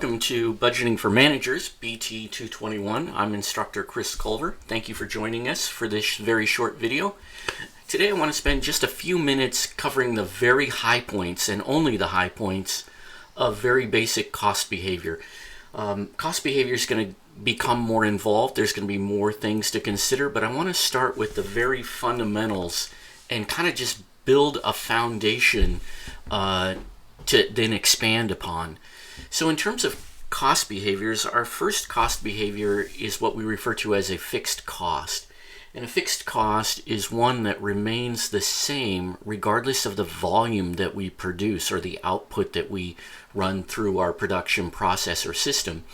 Welcome to Budgeting for Managers, BT 221. I'm instructor Chris Culver. Thank you for joining us for this very short video. Today I want to spend just a few minutes covering the very high points and only the high points of very basic cost behavior. Cost behavior is going to become more involved. There's going to be more things to consider, but I want to start with the very fundamentals and kind of just build a foundation to then expand upon. So in terms of cost behaviors, our first cost behavior is what we refer to as a fixed cost. And a fixed cost is one that remains the same regardless of the volume that we produce or the output that we run through our production process or system.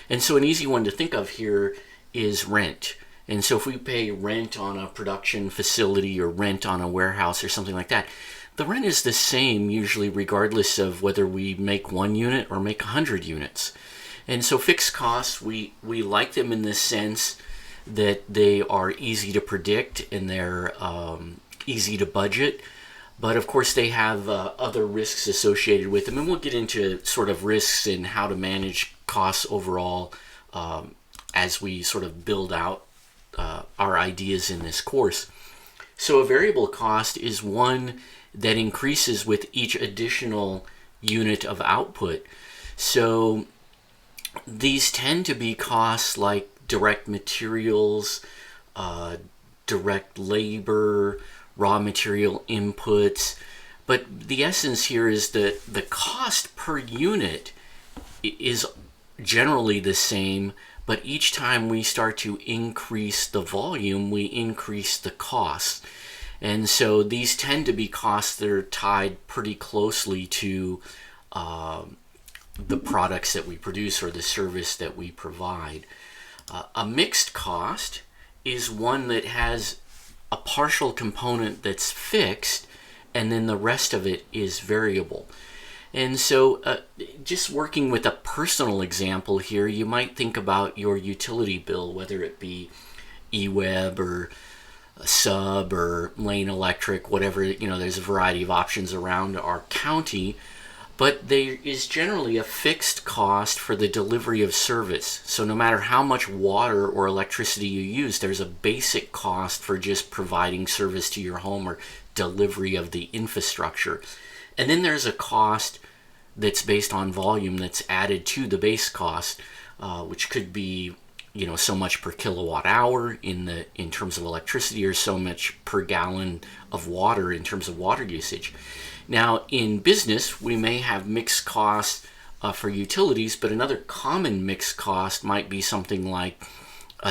And so an easy one to think of here is rent. And so if we pay rent on a production facility or rent on a warehouse or something like that, the rent is the same usually regardless of whether we make 1 unit or make 100 units. And so fixed costs, we like them in the sense that they are easy to predict and they're easy to budget. But of course they have other risks associated with them. And we'll get into sort of risks and how to manage costs overall as we sort of build out our ideas in this course. So a variable cost is one that increases with each additional unit of output. So these tend to be costs like direct materials, direct labor, raw material inputs. But the essence here is that the cost per unit is generally the same, but each time we start to increase the volume, we increase the cost. And so these tend to be costs that are tied pretty closely to the products that we produce or the service that we provide. A mixed cost is one that has a partial component that's fixed and then the rest of it is variable. And so just working with a personal example here, you might think about your utility bill, whether it be eWeb or Sub or Lane Electric, whatever, there's a variety of options around our county, but there is generally a fixed cost for the delivery of service. So no matter how much water or electricity you use, there's a basic cost for just providing service to your home or delivery of the infrastructure. And then there's a cost that's based on volume that's added to the base cost, which could be so much per kilowatt hour in terms of electricity or so much per gallon of water in terms of water usage. Now in business, we may have mixed costs for utilities, but another common mixed cost might be something like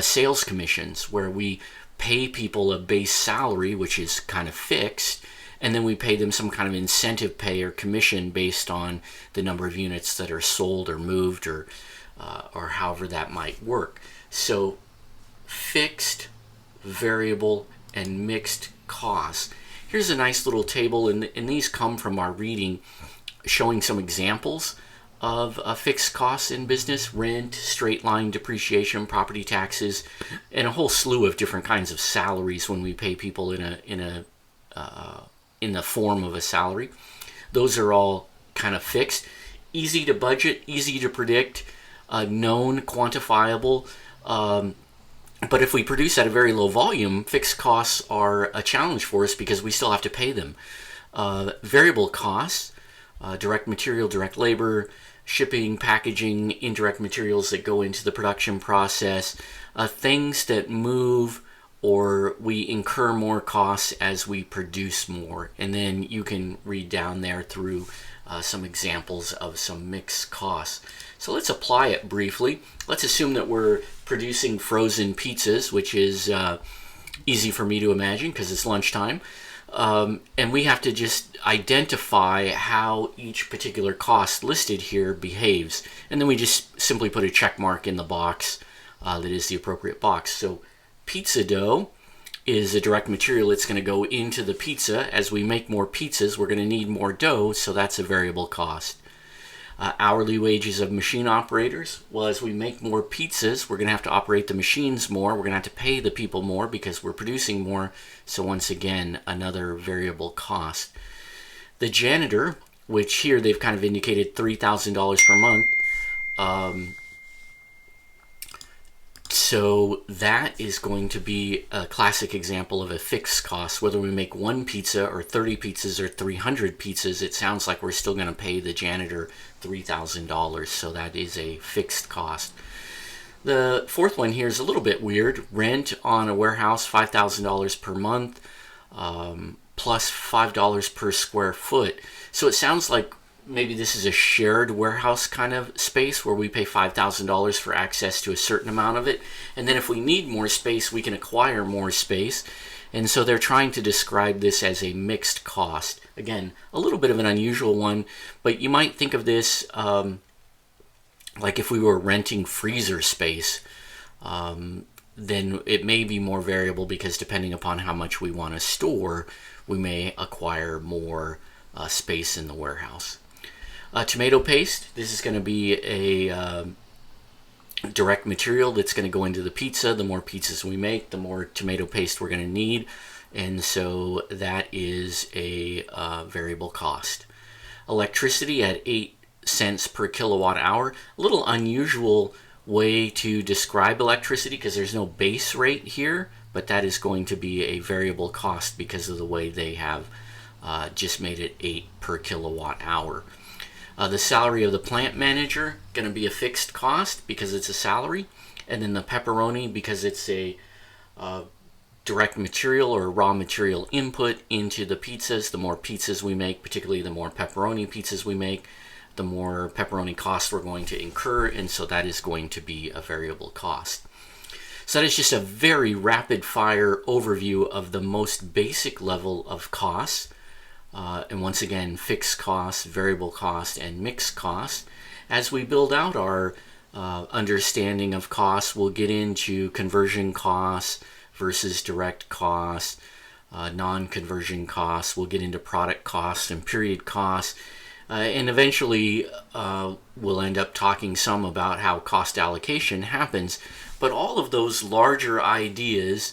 sales commissions, where we pay people a base salary, which is kind of fixed, and then we pay them some kind of incentive pay or commission based on the number of units that are sold or moved or however that might work. So fixed, variable, and mixed costs. Here's a nice little table, and these come from our reading showing some examples of fixed costs in business: rent, straight line depreciation, property taxes, and a whole slew of different kinds of salaries when we pay people in the form of a salary. Those are all kind of fixed, easy to budget, easy to predict, known, quantifiable. But if we produce at a very low volume, fixed costs are a challenge for us because we still have to pay them. Variable costs, direct material, direct labor, shipping, packaging, indirect materials that go into the production process, things that move or we incur more costs as we produce more. And then you can read down there through some examples of some mixed costs. So let's apply it briefly. Let's assume that we're producing frozen pizzas, which is easy for me to imagine because it's lunchtime. And we have to just identify how each particular cost listed here behaves. And then we just simply put a check mark in the box that is the appropriate box. So pizza dough is a direct material. It's going to go into the pizza. As we make more pizzas, we're going to need more dough, so that's a variable cost. Hourly wages of machine operators. Well, as we make more pizzas, we're going to have to operate the machines more. We're going to have to pay the people more because we're producing more. So once again, another variable cost. The janitor, which here they've kind of indicated $3,000 per month, So that is going to be a classic example of a fixed cost. Whether we make one pizza or 30 pizzas or 300 pizzas, it sounds like we're still going to pay the janitor $3,000. So that is a fixed cost. The fourth one here is a little bit weird. Rent on a warehouse, $5,000 per month, plus $5 per square foot. So it sounds like maybe this is a shared warehouse kind of space where we pay $5,000 for access to a certain amount of it. And then if we need more space, we can acquire more space. And so they're trying to describe this as a mixed cost. Again, a little bit of an unusual one, but you might think of this like if we were renting freezer space, then it may be more variable because depending upon how much we want to store, we may acquire more space in the warehouse. Tomato paste, this is going to be a direct material that's going to go into the pizza. The more pizzas we make, the more tomato paste we're going to need. And so that is a variable cost. Electricity at 8 cents per kilowatt hour. A little unusual way to describe electricity because there's no base rate here, but that is going to be a variable cost because of the way they have just made it 8 per kilowatt hour. The salary of the plant manager, going to be a fixed cost because it's a salary. And then the pepperoni, because it's a direct material or raw material input into the pizzas. The more pizzas we make, particularly the more pepperoni pizzas we make, the more pepperoni costs we're going to incur. And so that is going to be a variable cost. So that is just a very rapid fire overview of the most basic level of costs. And once again, fixed costs, variable cost, and mixed costs. As we build out our understanding of costs, we'll get into conversion costs versus direct costs, non-conversion costs. We'll get into product costs and period costs. And eventually, we'll end up talking some about how cost allocation happens. But all of those larger ideas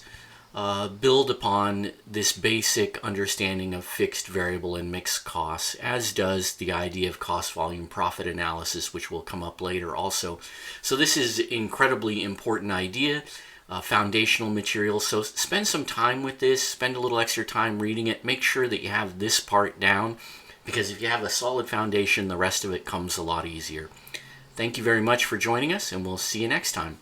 build upon this basic understanding of fixed, variable, and mixed costs, as does the idea of cost, volume, profit analysis, which will come up later also. So this is an incredibly important idea, foundational material. So spend some time with this, spend a little extra time reading it, make sure that you have this part down, because if you have a solid foundation, the rest of it comes a lot easier. Thank you very much for joining us, and we'll see you next time.